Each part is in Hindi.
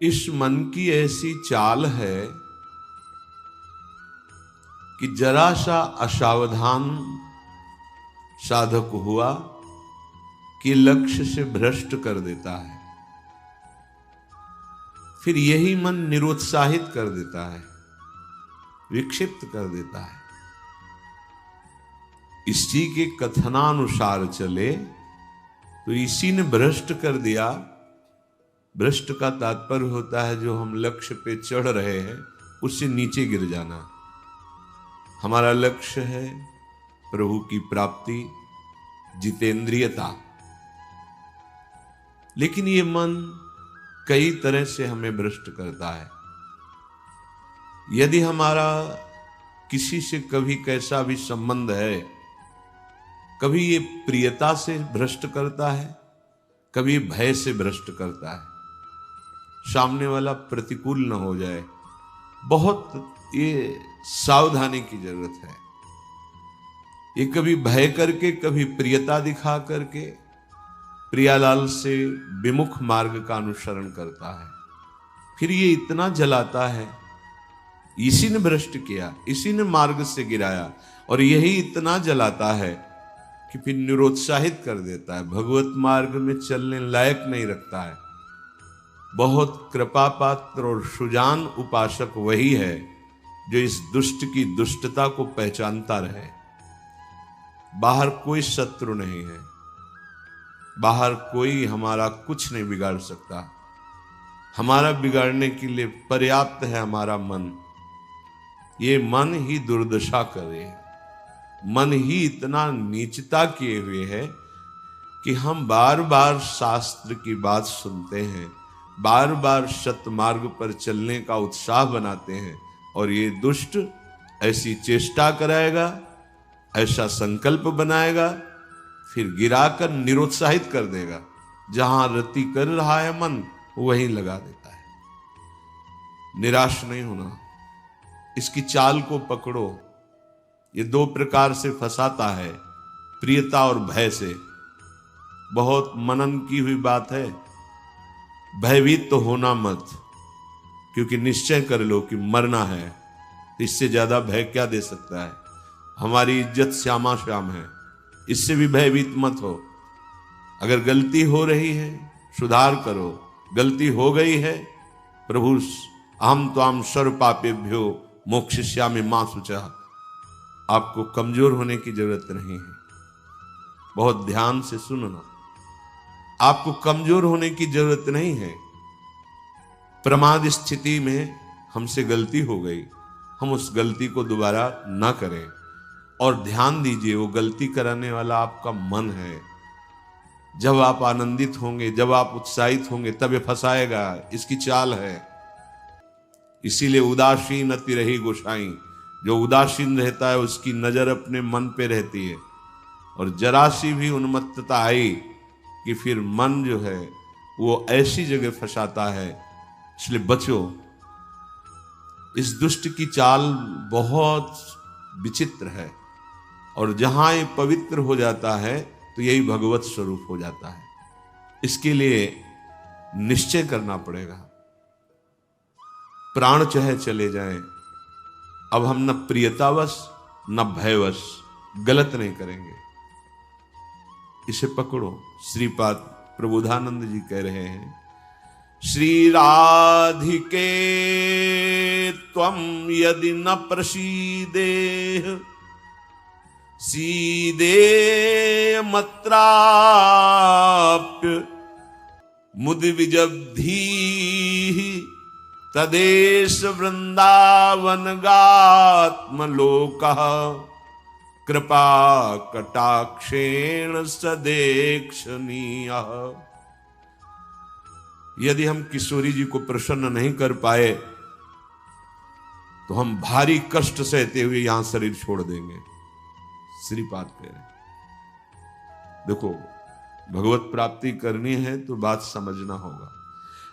इस मन की ऐसी चाल है कि जरा सा असावधान साधक हुआ कि लक्ष्य से भ्रष्ट कर देता है। फिर यही मन निरुत्साहित कर देता है, विक्षिप्त कर देता है। इसी के कथनानुसार चले तो इसी ने भ्रष्ट कर दिया। भ्रष्ट का तात्पर्य होता है जो हम लक्ष्य पे चढ़ रहे हैं उससे नीचे गिर जाना। हमारा लक्ष्य है प्रभु की प्राप्ति, जितेंद्रियता, लेकिन ये मन कई तरह से हमें भ्रष्ट करता है। यदि हमारा किसी से कभी कैसा भी संबंध है, कभी ये प्रियता से भ्रष्ट करता है, कभी भय से भ्रष्ट करता है। सामने वाला प्रतिकूल न हो जाए, बहुत ये सावधानी की जरूरत है। ये कभी भय करके, कभी प्रियता दिखा करके प्रियालाल से विमुख मार्ग का अनुसरण करता है। फिर ये इतना जलाता है, इसी ने भ्रष्ट किया, इसी ने मार्ग से गिराया, और यही इतना जलाता है कि फिर निरुत्साहित कर देता है, भगवत मार्ग में चलने लायक नहीं रखता है। बहुत कृपा पात्र और सुजान उपासक वही है जो इस दुष्ट की दुष्टता को पहचानता रहे। बाहर कोई शत्रु नहीं है, बाहर कोई हमारा कुछ नहीं बिगाड़ सकता। हमारा बिगाड़ने के लिए पर्याप्त है हमारा मन। ये मन ही दुर्दशा करे, मन ही इतना नीचता किए हुए है कि हम बार बार शास्त्र की बात सुनते हैं, बार बार सतमार्ग पर चलने का उत्साह बनाते हैं, और ये दुष्ट ऐसी चेष्टा कराएगा, ऐसा संकल्प बनाएगा, फिर गिराकर निरुत्साहित कर देगा। जहां रति कर रहा है मन वहीं लगा देता है। निराश नहीं होना, इसकी चाल को पकड़ो। ये दो प्रकार से फंसाता है, प्रियता और भय से। बहुत मनन की हुई बात है। भयभीत तो होना मत, क्योंकि निश्चय कर लो कि मरना है, तो इससे ज्यादा भय क्या दे सकता है। हमारी इज्जत श्यामा श्याम है, इससे भी भयभीत मत हो। अगर गलती हो रही है सुधार करो, गलती हो गई है प्रभु अहम त्वाम सर्व पापेभ्यो मोक्षयिष्यामि मा शुचः। आपको कमजोर होने की जरूरत नहीं है। बहुत ध्यान से सुनना, आपको कमजोर होने की जरूरत नहीं है। प्रमाद स्थिति में हमसे गलती हो गई, हम उस गलती को दोबारा ना करें। और ध्यान दीजिए, वो गलती कराने वाला आपका मन है। जब आप आनंदित होंगे, जब आप उत्साहित होंगे, तब ये फंसाएगा। इसकी चाल है। इसीलिए उदासीन अति रही गोसाई। जो उदासीन रहता है उसकी नजर अपने मन पे रहती है, और जरा सी भी उन्मत्तता आई कि फिर मन जो है वो ऐसी जगह फंसाता है। इसलिए बचो। इस दुष्ट की चाल बहुत विचित्र है, और जहां ये पवित्र हो जाता है तो यही भगवत स्वरूप हो जाता है। इसके लिए निश्चय करना पड़ेगा। प्राण चाहे चले जाएं, अब हम न प्रियतावश न भयवश गलत नहीं करेंगे। इसे पकड़ो। श्रीपाद प्रबोधानंद जी कह रहे हैं, श्री राधिके त्वं यदि न प्रसीदेह सीदे मत्राप्य मुद विजब्धी तदेश वृंदावन गात्मलोकः कृपा कटाक्षेण सदेक्षणीयः। यदि हम किशोरी जी को प्रसन्न नहीं कर पाए तो हम भारी कष्ट सहते हुए यहां शरीर छोड़ देंगे। श्रीपाद कह रहे, देखो भगवत प्राप्ति करनी है तो बात समझना होगा।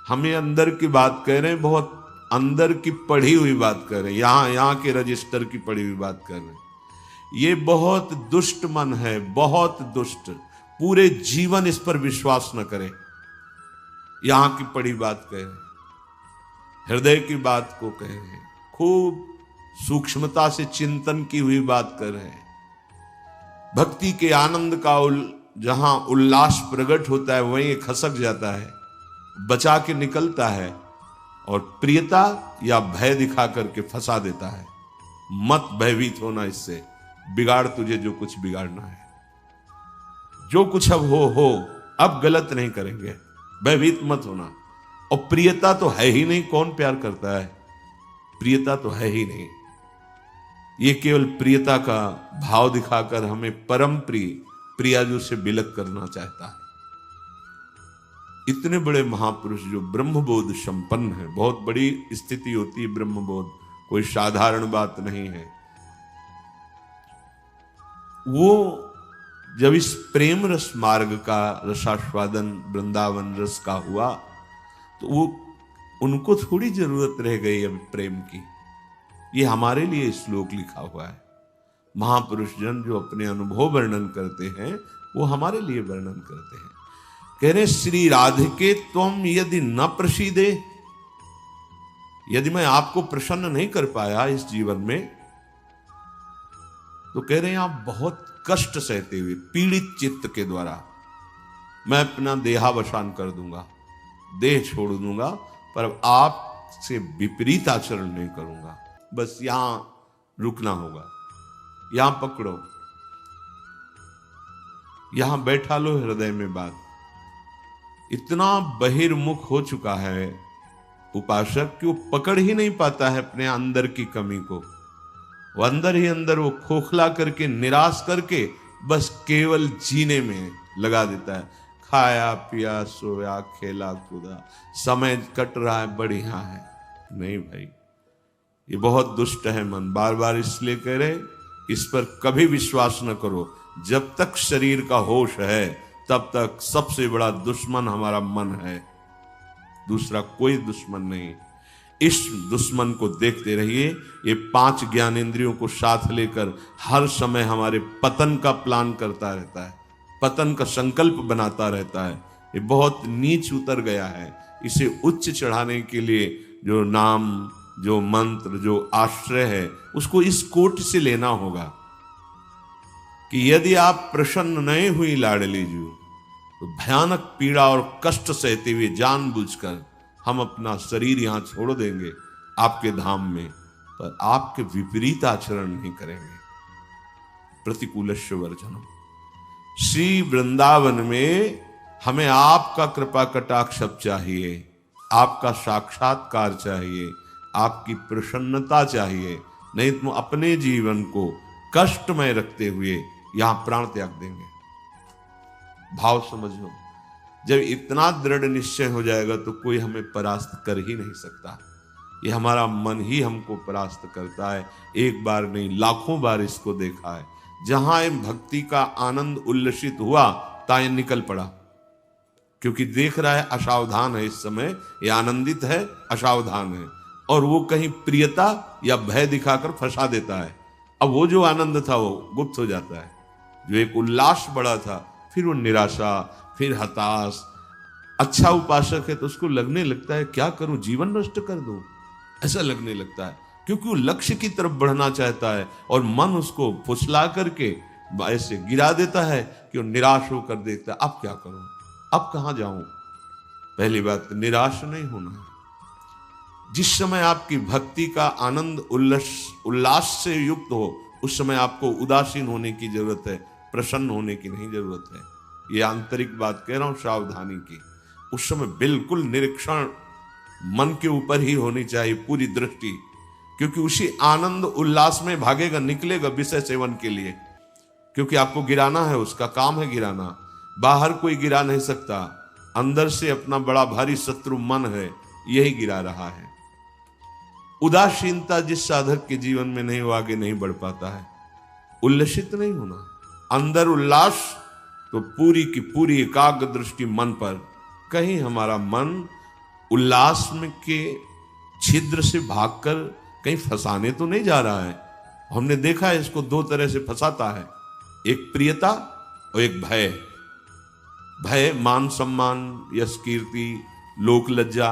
हम ये अंदर की बात कह रहे हैं, बहुत अंदर की पढ़ी हुई बात कर रहे हैं, यहां के रजिस्टर की पढ़ी हुई बात कर रहे हैं। ये बहुत दुष्ट मन है, बहुत दुष्ट। पूरे जीवन इस पर विश्वास न करें। यहां की पढ़ी बात कह रहे हैं। हृदय की बात को कह रहे हैं, खूब सूक्ष्मता से चिंतन की हुई बात कर रहे हैं। भक्ति के आनंद का जहां उल्लास प्रकट होता है वहीं खसक जाता है, बचा के निकलता है और प्रियता या भय दिखा करके फंसा देता है। मत भयभीत होना, इससे बिगाड़ तुझे जो कुछ बिगाड़ना है। जो कुछ अब हो, अब गलत नहीं करेंगे, भयभीत मत होना। और प्रियता तो है ही नहीं, कौन प्यार करता है? प्रियता तो है ही नहीं। ये केवल प्रियता का भाव दिखाकर हमें परम प्रियाजू से बिलक करना चाहता है। इतने बड़े महापुरुष जो ब्रह्मबोध संपन्न है, बहुत बड़ी स्थिति होती है ब्रह्मबोध, कोई साधारण बात नहीं है। वो जब इस प्रेम रस मार्ग का रसास्वादन वृंदावन रस का हुआ तो वो उनको थोड़ी जरूरत रह गई अब प्रेम की। ये हमारे लिए श्लोक लिखा हुआ है। महापुरुष जन जो अपने अनुभव वर्णन करते हैं वो हमारे लिए वर्णन करते हैं। कह रहे श्री राधिके त्वम यदि न प्रसीदे, यदि मैं आपको प्रसन्न नहीं कर पाया इस जीवन में, तो कह रहे हैं आप बहुत कष्ट सहते हुए पीड़ित चित्त के द्वारा मैं अपना देहावसान कर दूंगा, देह छोड़ दूंगा, पर आपसे विपरीत आचरण नहीं करूंगा। बस यहां रुकना होगा, यहां पकड़ो, यहां बैठा लो हृदय में बात। इतना बहिर्मुख हो चुका है उपासक कि वो पकड़ ही नहीं पाता है अपने अंदर की कमी को। वो अंदर ही अंदर वो खोखला करके, निराश करके बस केवल जीने में लगा देता है। खाया पिया सोया खेला कूदा, समय कट रहा है, बढ़िया है। नहीं भाई, ये बहुत दुष्ट है मन। बार बार इसलिए कह रहे इस पर कभी विश्वास न करो। जब तक शरीर का होश है तब तक सबसे बड़ा दुश्मन हमारा मन है, दूसरा कोई दुश्मन नहीं। इस दुश्मन को देखते रहिए। ये 5 ज्ञानेंद्रियों को साथ लेकर हर समय हमारे पतन का प्लान करता रहता है, पतन का संकल्प बनाता रहता है। ये बहुत नीच उतर गया है। इसे उच्च चढ़ाने के लिए जो नाम, जो मंत्र, जो आश्रय है, उसको इस कोट से लेना होगा कि यदि आप प्रसन्न नहीं हुई लाडली जी, तो भयानक पीड़ा और कष्ट सहते हुए जानबूझकर हम अपना शरीर यहां छोड़ देंगे आपके धाम में, पर आपके विपरीत आचरण नहीं करेंगे। प्रतिकूलस्य वर्जनम। श्री वृंदावन में हमें आपका कृपा कटाक्ष चाहिए, आपका साक्षात्कार चाहिए, आपकी प्रसन्नता चाहिए। नहीं तो अपने जीवन को कष्टमय रखते हुए यहां प्राण त्याग देंगे। भाव समझो, जब इतना दृढ़ निश्चय हो जाएगा तो कोई हमें परास्त कर ही नहीं सकता। ये हमारा मन ही हमको परास्त करता है। एक बार नहीं, लाखों बार इसको देखा है। जहां भक्ति का आनंद उल्लसित हुआ ताए निकल पड़ा, क्योंकि देख रहा है असावधान है, इस समय ये आनंदित है, असावधान है, और वो कहीं प्रियता या भय दिखाकर फंसा देता है। अब वो जो आनंद था वो गुप्त हो जाता है। जो एक उल्लास बड़ा था, फिर वो निराशा, फिर हताश। अच्छा उपासक है तो उसको लगने लगता है क्या करूं, जीवन नष्ट कर दूं, ऐसा लगने लगता है, क्योंकि वो लक्ष्य की तरफ बढ़ना चाहता है और मन उसको फुसला करके ऐसे गिरा देता है कि वो निराश होकर देखता है अब क्या करूं, अब कहां जाऊं। पहली बात, निराश नहीं होना है। जिस समय आपकी भक्ति का आनंद उल्लास से युक्त हो, उस समय आपको उदासीन होने की जरूरत है, प्रसन्न होने की नहीं जरूरत है। ये आंतरिक बात कह रहा हूं, सावधानी की। उस समय बिल्कुल निरीक्षण मन के ऊपर ही होनी चाहिए, पूरी दृष्टि, क्योंकि उसी आनंद उल्लास में भागेगा, निकलेगा विषय सेवन के लिए, क्योंकि आपको गिराना है, उसका काम है गिराना। बाहर कोई गिरा नहीं सकता, अंदर से अपना बड़ा भारी शत्रु मन है, यही गिरा रहा है। उदासीनता जिस साधक के जीवन में नहीं, वो आगे नहीं बढ़ पाता है। उल्लसित नहीं होना, अंदर उल्लास, तो पूरी की पूरी एकाग्र दृष्टि मन पर। कहीं हमारा मन उल्लास में के छिद्र से भागकर कहीं फंसाने तो नहीं जा रहा है। हमने देखा है इसको 2 तरह से फंसाता है, एक प्रियता और एक भय। भय मान सम्मान, यश कीर्ति, लोक लज्जा,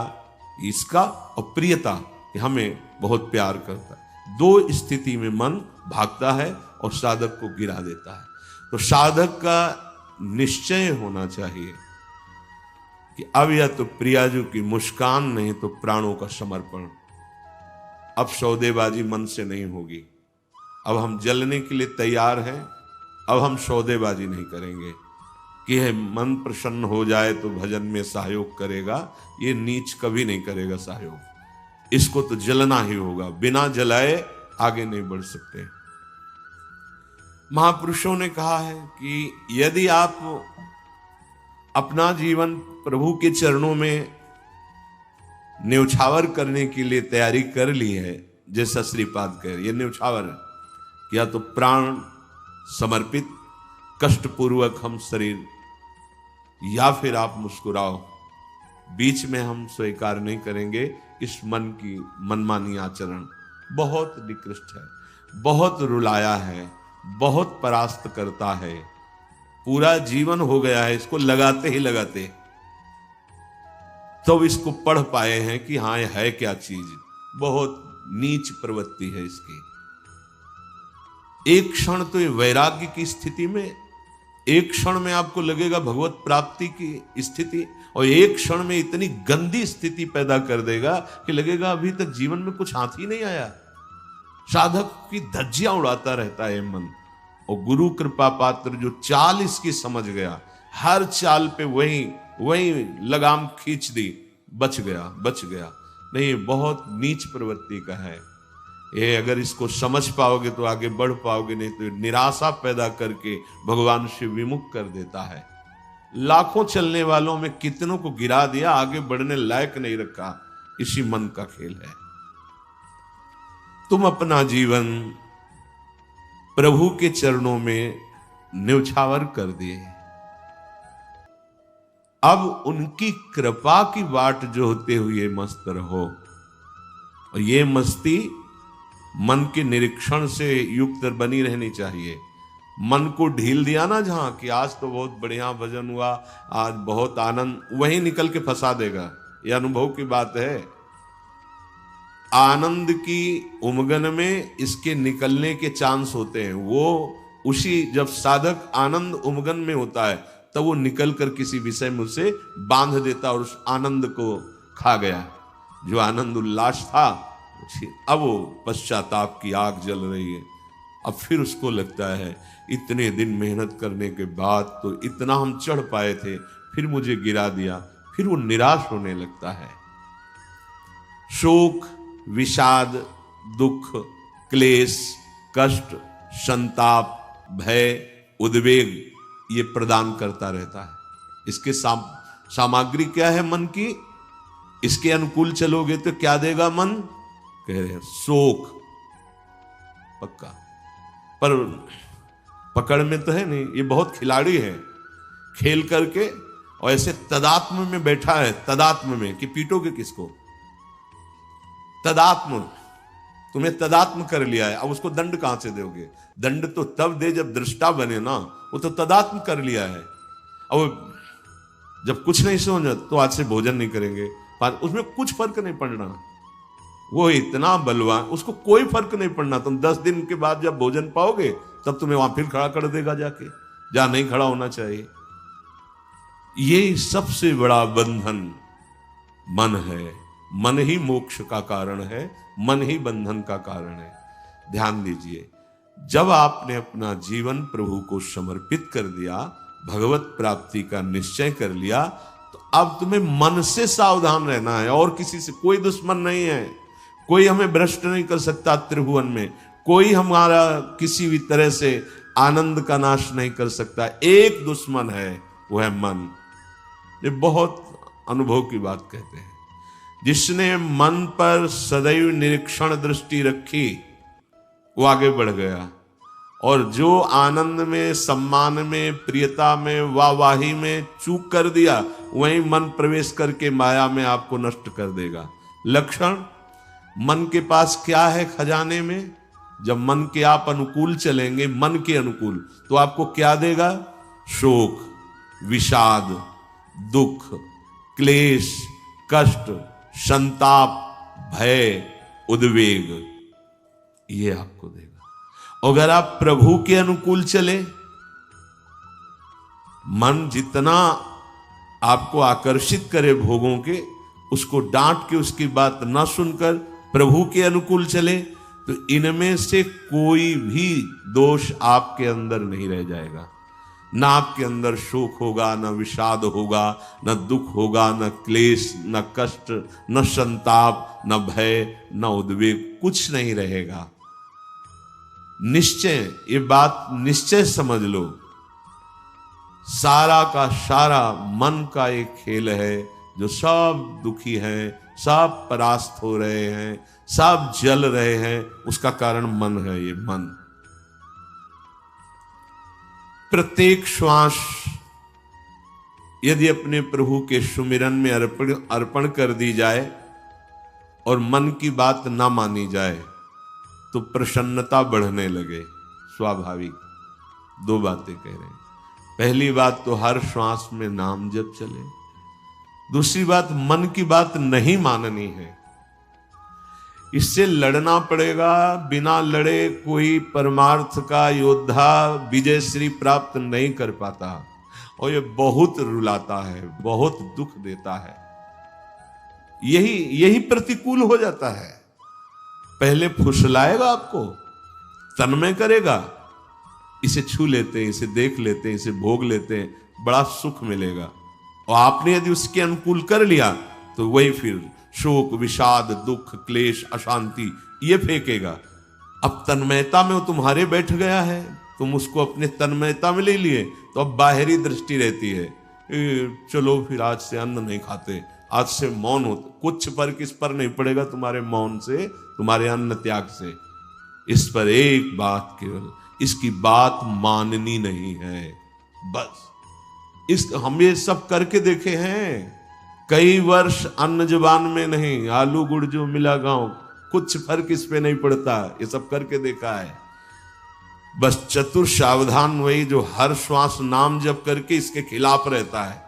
इसका, और प्रियता कि हमें बहुत प्यार करता है। दो स्थिति में मन भागता है और साधक को गिरा देता है। तो साधक का निश्चय होना चाहिए कि अब या तो प्रियाजू की मुस्कान, नहीं तो प्राणों का समर्पण। अब सौदेबाजी मन से नहीं होगी। अब हम जलने के लिए तैयार हैं। अब हम सौदेबाजी नहीं करेंगे कि है मन प्रसन्न हो जाए तो भजन में सहयोग करेगा। ये नीच कभी नहीं करेगा सहयोग। इसको तो जलना ही होगा, बिना जलाए आगे नहीं बढ़ सकते। महापुरुषों ने कहा है कि यदि आप अपना जीवन प्रभु के चरणों में न्यौछावर करने के लिए तैयारी कर ली है, जैसा श्रीपाद कह रहे, ये न्यौछावर है, या तो प्राण समर्पित, कष्टपूर्वक हम शरीर, या फिर आप मुस्कुराओ। बीच में हम स्वीकार नहीं करेंगे इस मन की मनमानी आचरण। बहुत निकृष्ट है, बहुत रुलाया है, बहुत परास्त करता है। पूरा जीवन हो गया है इसको लगाते ही लगाते, तो इसको पढ़ पाए हैं कि हाँ ये है क्या चीज। बहुत नीच प्रवृत्ति है इसकी। एक क्षण तो ये वैराग्य की स्थिति में, एक क्षण में आपको लगेगा भगवत प्राप्ति की स्थिति, और एक क्षण में इतनी गंदी स्थिति पैदा कर देगा कि लगेगा अभी तक जीवन में कुछ हाथ ही नहीं आया। साधक की धज्जियां उड़ाता रहता है मन। और गुरु कृपा पात्र जो चाल इसकी समझ गया, हर चाल पे वही लगाम खींच दी, बच गया। नहीं, बहुत नीच प्रवृत्ति का है ये। अगर इसको समझ पाओगे तो आगे बढ़ पाओगे, नहीं तो निराशा पैदा करके भगवान से विमुख कर देता है। लाखों चलने वालों में कितनों को गिरा दिया, आगे बढ़ने लायक नहीं रखा। इसी मन का खेल है। तुम अपना जीवन प्रभु के चरणों में न्यौछावर कर दिए। अब उनकी कृपा की बाट जो होते हुए मस्त रहो। और ये मस्ती मन के निरीक्षण से युक्त बनी रहनी चाहिए। मन को ढील दिया ना जहां कि आज तो बहुत बढ़िया भजन हुआ, आज बहुत आनंद, वहीं निकल के फंसा देगा। यह अनुभव की बात है। आनंद की उमगन में इसके निकलने के चांस होते हैं। वो उसी, जब साधक आनंद उमगन में होता है तब वो निकल कर किसी विषय में उसे बांध देता और उस आनंद को खा गया। जो आनंद उल्लास था, अब वो पश्चाताप की आग जल रही है। अब फिर उसको लगता है इतने दिन मेहनत करने के बाद तो इतना हम चढ़ पाए थे, फिर मुझे गिरा दिया। फिर वो निराश होने लगता है। शोक, विषाद, दुख, क्लेश, कष्ट, संताप, भय, उद्वेग ये प्रदान करता रहता है। इसके सामग्री क्या है मन की? इसके अनुकूल चलोगे तो क्या देगा मन? कह रहे हैं शोक पक्का, पर पकड़ में तो है नहीं। ये बहुत खिलाड़ी है, खेल करके और ऐसे तदात्म में बैठा है। तदात्म में कि पीटोगे किसको? तदात्म, तुम्हें तदात्म कर लिया है। अब उसको दंड कहां से दोगे? दंड तो तब दे जब दृष्टा बने ना। वो तो तदात्म कर लिया है। अब जब कुछ नहीं समझ तो आज से भोजन नहीं करेंगे, पर उसमें कुछ फर्क नहीं पड़ना। वो इतना बलवान, उसको कोई फर्क नहीं पड़ना। तुम 10 दिन के बाद जब भोजन पाओगे तब तुम्हें वहां फिर खड़ा कर देगा जाके, जहां नहीं खड़ा होना चाहिए। ये सबसे बड़ा बंधन मन है। मन ही मोक्ष का कारण है, मन ही बंधन का कारण है। ध्यान दीजिए, जब आपने अपना जीवन प्रभु को समर्पित कर दिया, भगवत प्राप्ति का निश्चय कर लिया, तो अब तुम्हें मन से सावधान रहना है। और किसी से कोई दुश्मन नहीं है। कोई हमें भ्रष्ट नहीं कर सकता त्रिभुवन में। कोई हमारा किसी भी तरह से आनंद का नाश नहीं कर सकता। एक दुश्मन है, वो है मन। ये बहुत अनुभव की बात कहते हैं। जिसने मन पर सदैव निरीक्षण दृष्टि रखी, वो आगे बढ़ गया। और जो आनंद में, सम्मान में, प्रियता में, वाहवाही में चूक कर दिया, वहीं मन प्रवेश करके माया में आपको नष्ट कर देगा। लक्षण मन के पास क्या है खजाने में? जब मन के आप अनुकूल चलेंगे, मन के अनुकूल, तो आपको क्या देगा? शोक, विषाद, दुख, क्लेश, कष्ट, संताप, भय, उद्वेग, ये आपको देगा। अगर आप प्रभु के अनुकूल चले, मन जितना आपको आकर्षित करे भोगों के, उसको डांट के उसकी बात ना सुनकर प्रभु के अनुकूल चले, तो इनमें से कोई भी दोष आपके अंदर नहीं रह जाएगा। ना आपके अंदर शोक होगा, ना विषाद होगा, न दुख होगा, न क्लेश, न कष्ट, न संताप, न भय, न उद्वेग, कुछ नहीं रहेगा। निश्चय, ये बात निश्चय समझ लो, सारा का सारा मन का एक खेल है। जो सब दुखी हैं, सब परास्त हो रहे हैं, सब जल रहे हैं, उसका कारण मन है। ये मन प्रत्येक श्वास यदि अपने प्रभु के सुमिरन में अर्पण कर दी जाए और मन की बात ना मानी जाए, तो प्रसन्नता बढ़ने लगे। स्वाभाविक दो बातें कह रहे हैं। पहली बात तो हर श्वास में नाम जप चले। दूसरी बात, मन की बात नहीं माननी है। इससे लड़ना पड़ेगा। बिना लड़े कोई परमार्थ का योद्धा विजय श्री प्राप्त नहीं कर पाता, और ये बहुत रुलाता है, बहुत दुख देता है। यही प्रतिकूल हो जाता है। पहले फुसलाएगा आपको, तन्मय करेगा, इसे छू लेते हैं, इसे देख लेते हैं, इसे भोग लेते हैं, बड़ा सुख मिलेगा। और आपने यदि उसके अनुकूल कर लिया तो वही फिर शोक, विषाद, दुख, क्लेश, अशांति ये फेंकेगा। अब तन्मयता में वो तुम्हारे बैठ गया है, तुम उसको अपने तन्मयता में ले लिए, तो अब बाहरी दृष्टि रहती है, चलो फिर आज से अन्न नहीं खाते, आज से मौन होते। कुछ फर्क इस पर नहीं पड़ेगा तुम्हारे मौन से, तुम्हारे अन्न त्याग से। इस पर एक बात केवल, इसकी बात माननी नहीं है, बस। हम ये सब करके देखे हैं। कई वर्ष अन्न जुबान में नहीं, आलू गुड़ जो मिला गांव, कुछ फर्क इस पे नहीं पड़ता। ये सब करके देखा है। बस चतुर सावधान वही जो हर श्वास नाम जप करके इसके खिलाफ रहता है।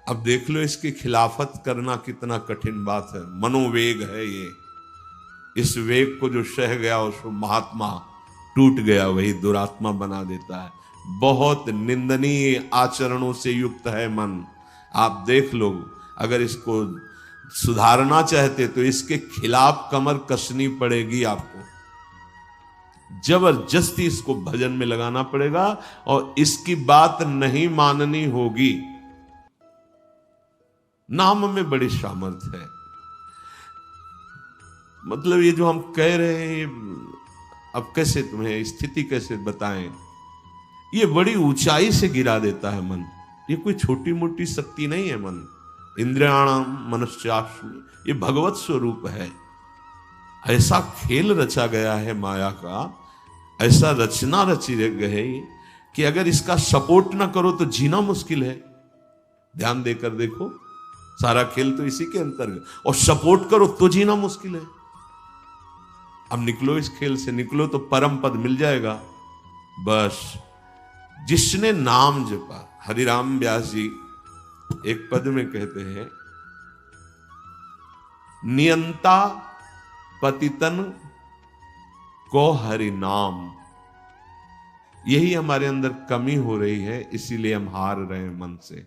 अब देख लो इसकी खिलाफत करना कितना कठिन बात है। मनोवेग है ये। इस वेग को जो सह गया उसको महात्मा, टूट गया वही दुरात्मा बना देता है। बहुत निंदनीय आचरणों से युक्त है मन। आप देख लो, अगर इसको सुधारना चाहते तो इसके खिलाफ कमर कसनी पड़ेगी आपको। जबरदस्ती इसको भजन में लगाना पड़ेगा और इसकी बात नहीं माननी होगी। नाम में बड़ी सामर्थ्य है। मतलब ये जो हम कह रहे हैं, अब कैसे तुम्हें स्थिति कैसे बताएं, ये बड़ी ऊंचाई से गिरा देता है मन। ये कोई छोटी मोटी शक्ति नहीं है मन। इंद्रियाणाम मनश्चास्मि, ये भगवत स्वरूप है। ऐसा खेल रचा गया है माया का, ऐसा रचना रची गई कि अगर इसका सपोर्ट ना करो तो जीना मुश्किल है। ध्यान देकर देखो, सारा खेल तो इसी के अंतर्गत, और सपोर्ट करो तो जीना मुश्किल है। अब निकलो इस खेल से, निकलो तो परम पद मिल जाएगा। बस जिसने नाम जपा, हरिराम व्यास जी एक पद में कहते हैं, नियंता पतितन को हरि नाम। यही हमारे अंदर कमी हो रही है, इसीलिए हम हार रहे हैं मन से।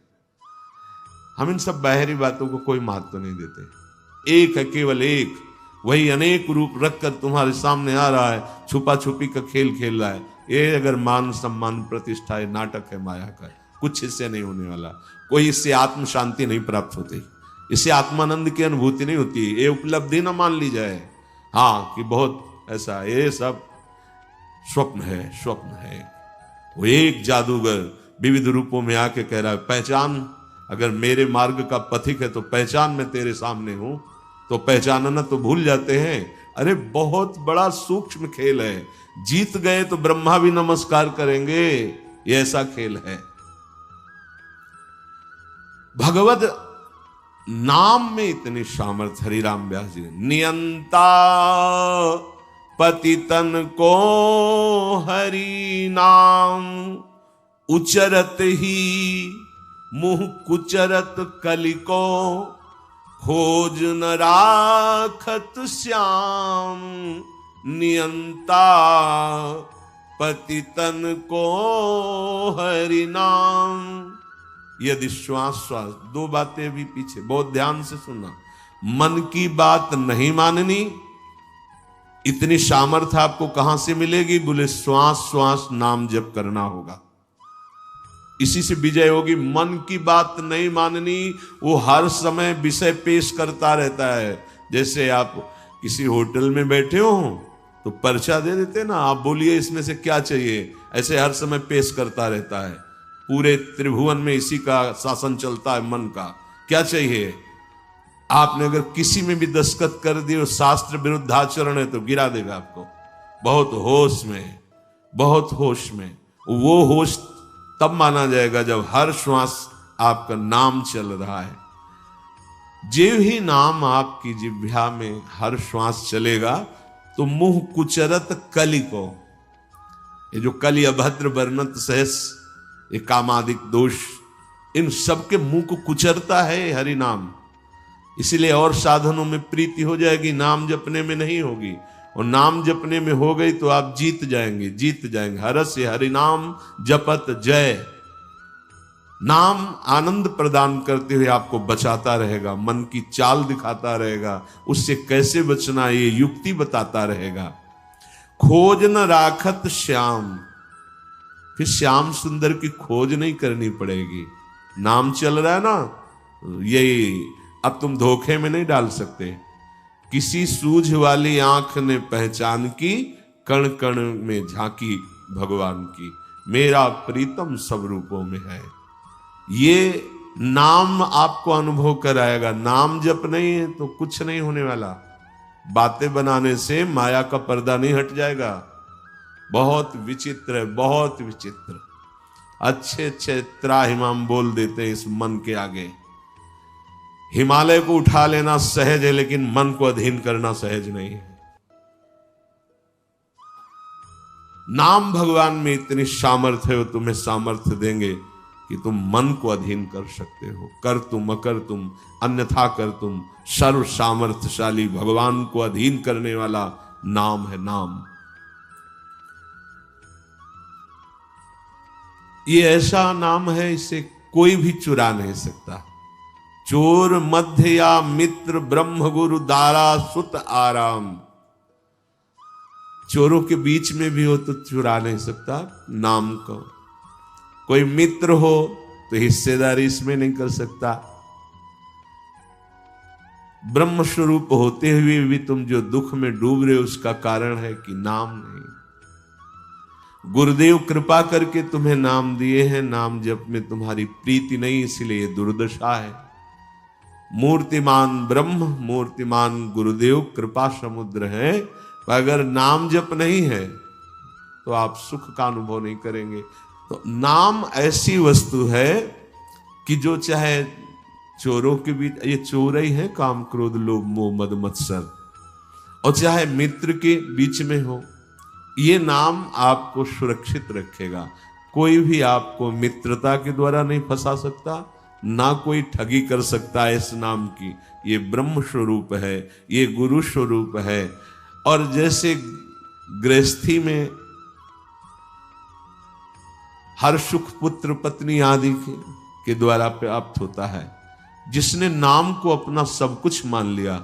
हम इन सब बाहरी बातों को कोई महत्व नहीं देते। एक है, केवल एक, वही अनेक रूप रखकर तुम्हारे सामने आ रहा है, छुपा छुपी का खेल खेल रहा है। ये अगर मान सम्मान प्रतिष्ठा है, नाटक है माया का, कुछ इससे नहीं होने वाला। कोई इससे आत्म शांति नहीं प्राप्त होती, इससे आत्मानंद की अनुभूति नहीं होती। ये उपलब्धि ना मान ली जाए, हाँ कि बहुत ऐसा, ये सब स्वप्न है, स्वप्न है। वो एक जादूगर विविध रूपों में आके कह रहा है, पहचान, अगर मेरे मार्ग का पथिक है तो पहचान, मैं तेरे सामने हूं। तो पहचानना तो भूल जाते हैं। अरे बहुत बड़ा सूक्ष्म खेल है। जीत गए तो ब्रह्मा भी नमस्कार करेंगे, ये ऐसा खेल है। भगवत नाम में इतनी सामर्थ्य। हरिराम व्यास जी, नियंता पतितन को हरि नाम, उचरत ही मुह कुचरत कलिको, खोज न राखत श्याम नियंता पतितन को हरि नाम। यदि श्वास श्वास, दो बातें भी पीछे बहुत ध्यान से सुनना। मन की बात नहीं माननी, इतनी सामर्थ्य आपको कहां से मिलेगी? बोले श्वास श्वास नाम जप करना होगा, इसी से विजय होगी। मन की बात नहीं माननी, वो हर समय विषय पेश करता रहता है। जैसे आप किसी होटल में बैठे हो तो पर्चा दे देते ना, आप बोलिए इसमें से क्या चाहिए, ऐसे हर समय पेश करता रहता है। पूरे त्रिभुवन में इसी का शासन चलता है, मन का। क्या चाहिए? आपने अगर किसी में भी दस्तखत कर दी और शास्त्र विरुद्ध आचरण है तो गिरा देगा आपको। बहुत होश में, बहुत होश में। वो होश तब माना जाएगा जब हर श्वास आपका नाम चल रहा है। जो ही नाम आपकी जिह्वा में हर श्वास चलेगा तो मुंह कुचरत कलि को, ये जो कलि अभद्र वर्णत सहस, ये कामादिक दोष, इन सबके मुंह को कुचरता है हरि नाम। इसीलिए और साधनों में प्रीति हो जाएगी, नाम जपने में नहीं होगी। और नाम जपने में हो गई तो आप जीत जाएंगे, जीत जाएंगे। हरस्य हरि नाम जपत जय। नाम आनंद प्रदान करते हुए आपको बचाता रहेगा, मन की चाल दिखाता रहेगा, उससे कैसे बचना ये युक्ति बताता रहेगा। खोज न राखत श्याम, फिर श्याम सुंदर की खोज नहीं करनी पड़ेगी। नाम चल रहा है ना, यही अब तुम धोखे में नहीं डाल सकते। किसी सूझ वाली आंख ने पहचान की, कण कण में झांकी भगवान की, मेरा प्रीतम सब रूपों में है। ये नाम आपको अनुभव कराएगा। नाम जप नहीं है तो कुछ नहीं होने वाला। बातें बनाने से माया का पर्दा नहीं हट जाएगा। बहुत विचित्र है, बहुत विचित्र। अच्छे अच्छे त्राहिमाम बोल देते हैं इस मन के आगे। हिमालय को उठा लेना सहज है, लेकिन मन को अधीन करना सहज नहीं है। नाम भगवान में इतनी सामर्थ्य है, वो तुम्हें सामर्थ्य देंगे कि तुम मन को अधीन कर सकते हो। कर तुम अकर तुम अन्यथा कर तुम, सर्व सामर्थ्यशाली भगवान को अधीन करने वाला नाम है नाम। ये ऐसा नाम है, इसे कोई भी चुरा नहीं सकता। चोर मध्य या मित्र ब्रह्म गुरु दारा सुत आराम। चोरों के बीच में भी हो तो चुरा नहीं सकता नाम को। कोई मित्र हो तो हिस्सेदारी इसमें नहीं कर सकता। ब्रह्म स्वरूप होते हुए भी तुम जो दुख में डूब रहे हो उसका कारण है कि नाम नहीं। गुरुदेव कृपा करके तुम्हें नाम दिए हैं, नाम जप में तुम्हारी प्रीति नहीं, इसलिए दुर्दशा है। मूर्तिमान ब्रह्म मूर्तिमान गुरुदेव कृपा समुद्र है, पर अगर नाम जप नहीं है तो आप सुख का अनुभव नहीं करेंगे। तो नाम ऐसी वस्तु है कि जो चाहे चोरों के बीच, ये चोर ही है काम क्रोध लोभ मोह मद मत्सर, और चाहे मित्र के बीच में हो, ये नाम आपको सुरक्षित रखेगा। कोई भी आपको मित्रता के द्वारा नहीं फंसा सकता, ना कोई ठगी कर सकता है इस नाम की। ये ब्रह्म स्वरूप है, ये गुरु स्वरूप है। और जैसे गृहस्थी में हर सुख पुत्र पत्नी आदि के द्वारा प्राप्त होता है, जिसने नाम को अपना सब कुछ मान लिया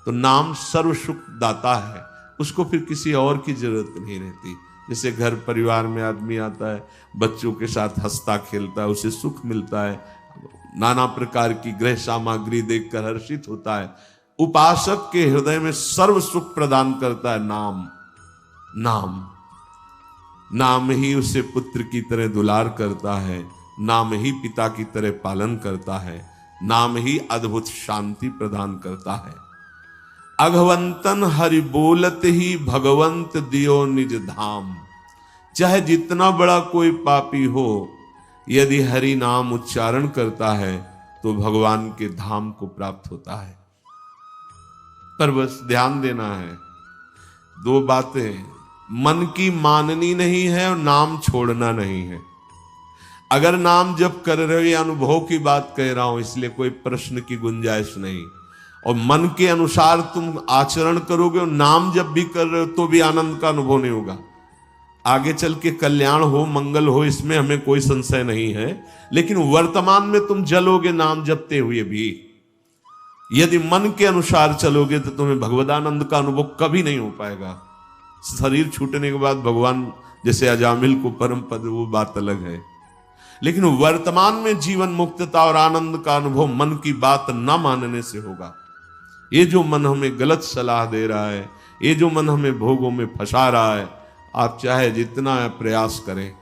तो नाम सर्व सुख दाता है, उसको फिर किसी और की जरूरत नहीं रहती। जैसे घर परिवार में आदमी आता है, बच्चों के साथ हंसता खेलता है, उसे सुख मिलता है, नाना प्रकार की गृह सामग्री देखकर हर्षित होता है। उपासक के हृदय में सर्व सुख प्रदान करता है नाम। नाम नाम ही उसे पुत्र की तरह दुलार करता है, नाम ही पिता की तरह पालन करता है, नाम ही अद्भुत शांति प्रदान करता है। अघवंतन हरि बोलत ही भगवंत दियो निज धाम। चाहे जितना बड़ा कोई पापी हो, यदि हरि नाम उच्चारण करता है तो भगवान के धाम को प्राप्त होता है। पर बस ध्यान देना है, दो बातें, मन की माननी नहीं है और नाम छोड़ना नहीं है। अगर नाम जप कर रहे हो, ये अनुभव की बात कह रहा हूं, इसलिए कोई प्रश्न की गुंजाइश नहीं। और मन के अनुसार तुम आचरण करोगे और नाम जब भी कर रहे हो तो भी आनंद का अनुभव नहीं होगा। आगे चल के कल्याण हो, मंगल हो, इसमें हमें कोई संशय नहीं है, लेकिन वर्तमान में तुम जलोगे नाम जपते हुए भी। यदि मन के अनुसार चलोगे तो तुम्हें भगवदानंद का अनुभव कभी नहीं हो पाएगा। शरीर छूटने के बाद भगवान जैसे अजामिल को परम पद, वो बात अलग है, लेकिन वर्तमान में जीवन मुक्तता और आनंद का अनुभव मन की बात न मानने से होगा। ये जो मन हमें गलत सलाह दे रहा है, ये जो मन हमें भोगों में फंसा रहा है, आप चाहे जितना प्रयास करें,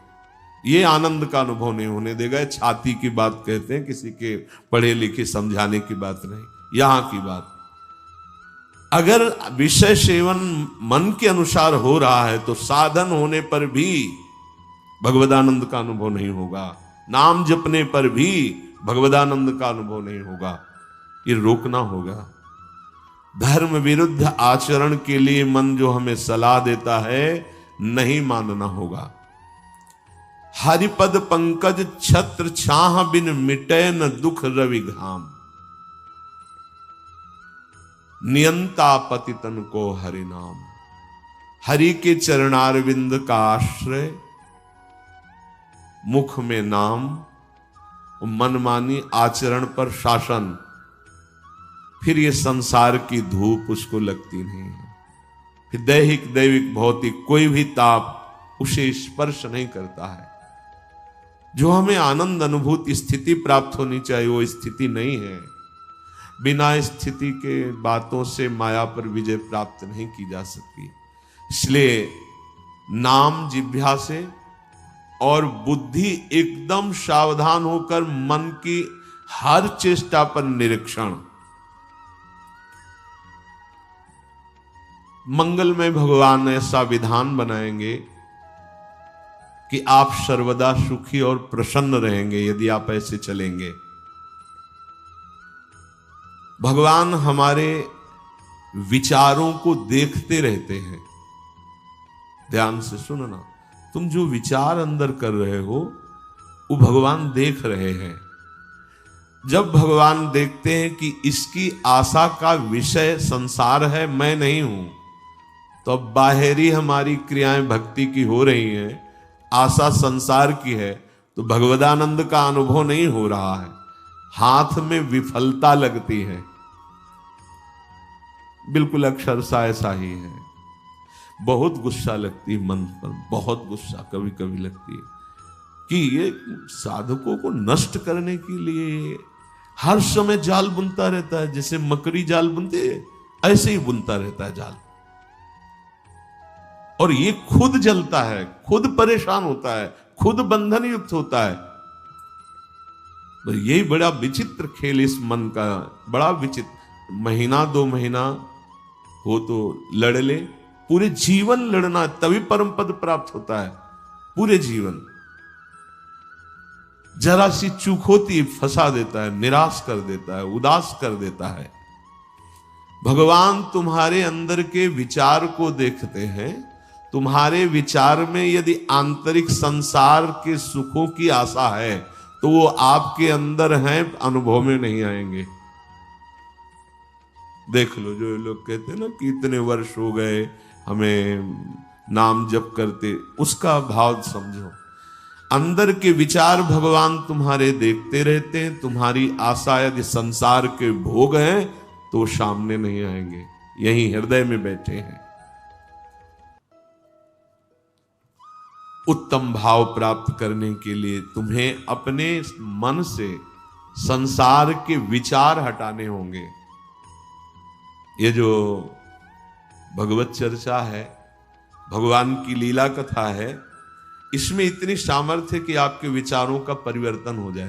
ये आनंद का अनुभव नहीं होने देगा। छाती की बात कहते हैं, किसी के पढ़े लिखे समझाने की बात नहीं, यहां की बात। अगर विषय सेवन मन के अनुसार हो रहा है तो साधन होने पर भी भगवदानंद का अनुभव नहीं होगा, नाम जपने पर भी भगवदानंद का अनुभव नहीं होगा। ये रोकना होगा। धर्म विरुद्ध आचरण के लिए मन जो हमें सलाह देता है, नहीं मानना होगा। हरिपद पंकज छत्र छाह बिन मिटे न दुख रवि घाम, नियंता पतितन को हरि नाम। हरि के चरणारविंद का आश्रय, मुख में नाम, मनमानी आचरण पर शासन, फिर ये संसार की धूप उसको लगती नहीं है। फिर दैहिक दैविक भौतिक कोई भी ताप उसे स्पर्श नहीं करता है। जो हमें आनंद अनुभूति स्थिति प्राप्त होनी चाहिए वो स्थिति नहीं है। बिना स्थिति के बातों से माया पर विजय प्राप्त नहीं की जा सकती। इसलिए नाम जिह्वा से और बुद्धि एकदम सावधान होकर मन की हर चेष्टा पर निरीक्षण। मंगलमय भगवान ऐसा विधान बनाएंगे कि आप सर्वदा सुखी और प्रसन्न रहेंगे यदि आप ऐसे चलेंगे। भगवान हमारे विचारों को देखते रहते हैं। ध्यान से सुनना, तुम जो विचार अंदर कर रहे हो वो भगवान देख रहे हैं। जब भगवान देखते हैं कि इसकी आशा का विषय संसार है, मैं नहीं हूं, तो अब बाहरी हमारी क्रियाएं भक्ति की हो रही हैं, आशा संसार की है, तो भगवदानंद का अनुभव नहीं हो रहा है, हाथ में विफलता लगती है। बिल्कुल अक्षरशः ऐसा ही है। बहुत गुस्सा लगती है मन पर, बहुत गुस्सा कभी कभी लगती है कि ये साधकों को नष्ट करने के लिए हर समय जाल बुनता रहता है। जैसे मकड़ी जाल बुनती है, ऐसे ही बुनता रहता है जाल, और ये खुद जलता है, खुद परेशान होता है, खुद बंधन युक्त होता है। तो यही बड़ा विचित्र खेल इस मन का, बड़ा विचित्र। महीना 2 महीना हो तो लड़ ले, पूरे जीवन लड़ना, तभी परम पद प्राप्त होता है। पूरे जीवन जरा सी चूक होती फंसा देता है, निराश कर देता है, उदास कर देता है। भगवान तुम्हारे अंदर के विचार को देखते हैं। तुम्हारे विचार में यदि आंतरिक संसार के सुखों की आशा है तो वो आपके अंदर हैं, अनुभव में नहीं आएंगे। देख लो, जो लोग कहते हैं ना कि इतने वर्ष हो गए हमें नाम जप करते, उसका भाव समझो। अंदर के विचार भगवान तुम्हारे देखते रहते हैं। तुम्हारी आशा यदि संसार के भोग हैं तो सामने नहीं आएंगे, यही हृदय में बैठे हैं। उत्तम भाव प्राप्त करने के लिए तुम्हें अपने मन से संसार के विचार हटाने होंगे। ये जो भगवत चर्चा है, भगवान की लीला कथा है, इसमें इतनी सामर्थ्य है कि आपके विचारों का परिवर्तन हो जाए।